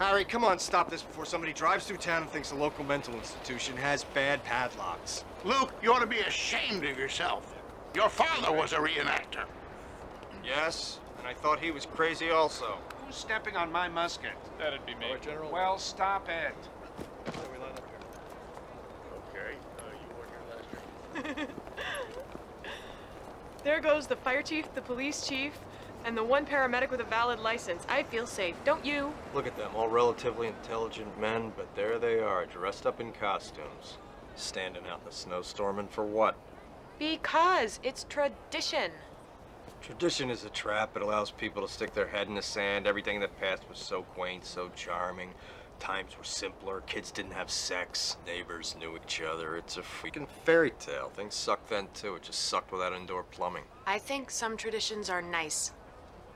Harry, come on, stop this before somebody drives through town and thinks a local mental institution has bad padlocks. Luke, you ought to be ashamed of yourself. Your father was a reenactor. Yes, and I thought he was crazy also. Who's stepping on my musket? That'd be me. All right, General. Well, stop it. We line up here. Okay, you weren't here last year. There goes the fire chief, the police chief, and the one paramedic with a valid license. I feel safe, don't you? Look at them, all relatively intelligent men, but there they are, dressed up in costumes. Standing out in the snowstorm, and for what? Because it's tradition. Tradition is a trap. It allows people to stick their head in the sand. Everything in the past was so quaint, so charming. Times were simpler. Kids didn't have sex. Neighbors knew each other. It's a freaking fairy tale. Things sucked then, too. It just sucked without indoor plumbing. I think some traditions are nice.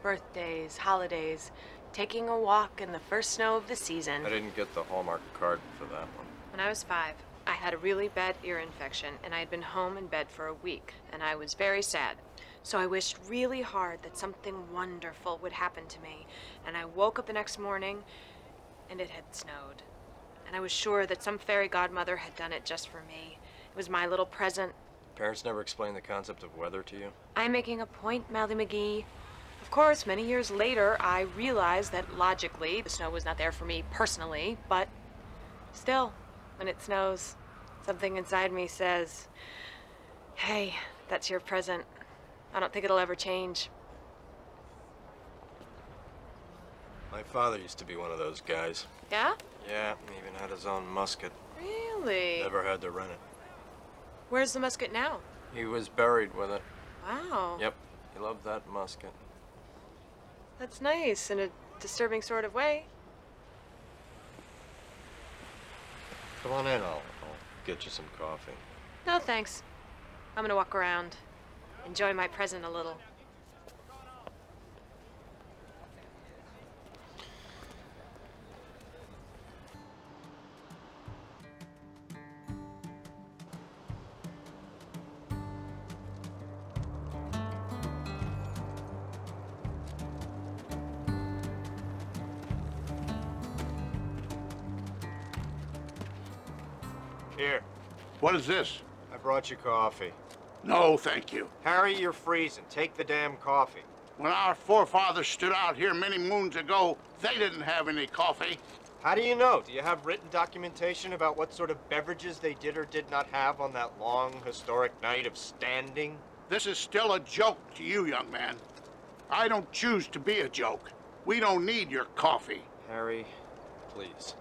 Birthdays, holidays, taking a walk in the first snow of the season. I didn't get the Hallmark card for that one. When I was 5, I had a really bad ear infection, and I had been home in bed for a week, and I was very sad. So I wished really hard that something wonderful would happen to me. And I woke up the next morning, and it had snowed. And I was sure that some fairy godmother had done it just for me. It was my little present. Parents never explained the concept of weather to you? I'm making a point, Mouthy McGee. Of course, many years later, I realized that logically, the snow was not there for me personally, but still, when it snows, something inside me says, hey, that's your present. I don't think it'll ever change. My father used to be one of those guys. Yeah? Yeah, he even had his own musket. Really? Never had to rent it. Where's the musket now? He was buried with it. Wow. Yep, he loved that musket. That's nice, in a disturbing sort of way. Come on in, I'll get you some coffee. No, thanks. I'm gonna walk around. Enjoy my present a little. Here, What is this? I brought you coffee. No, thank you. Harry, you're freezing. Take the damn coffee. When our forefathers stood out here many moons ago, they didn't have any coffee. How do you know? Do you have written documentation about what sort of beverages they did or did not have on that long, historic night of standing? This is still a joke to you, young man. I don't choose to be a joke. We don't need your coffee. Harry, please,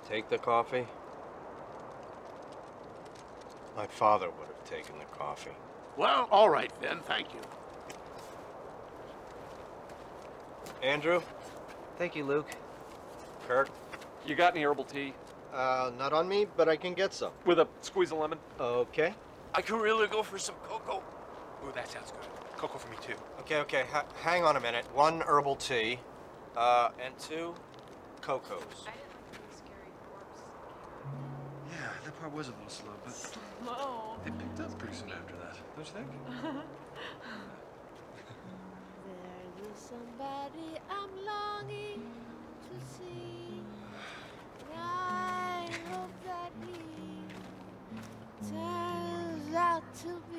take the coffee. My father would have taken the coffee. Well, all right then, thank you. Andrew? Thank you, Luke. Kurt? You got any herbal tea? Not on me, but I can get some. With a squeeze of lemon? Okay. I could really go for some cocoa. Ooh, that sounds good. Cocoa for me, too. Okay, hang on a minute. 1 herbal tea, and 2 cocos. Yeah, that part was a little slow, but Slow. it picked up pretty soon after that, don't you think? There is somebody I'm longing to see. And I hope that he turns out to be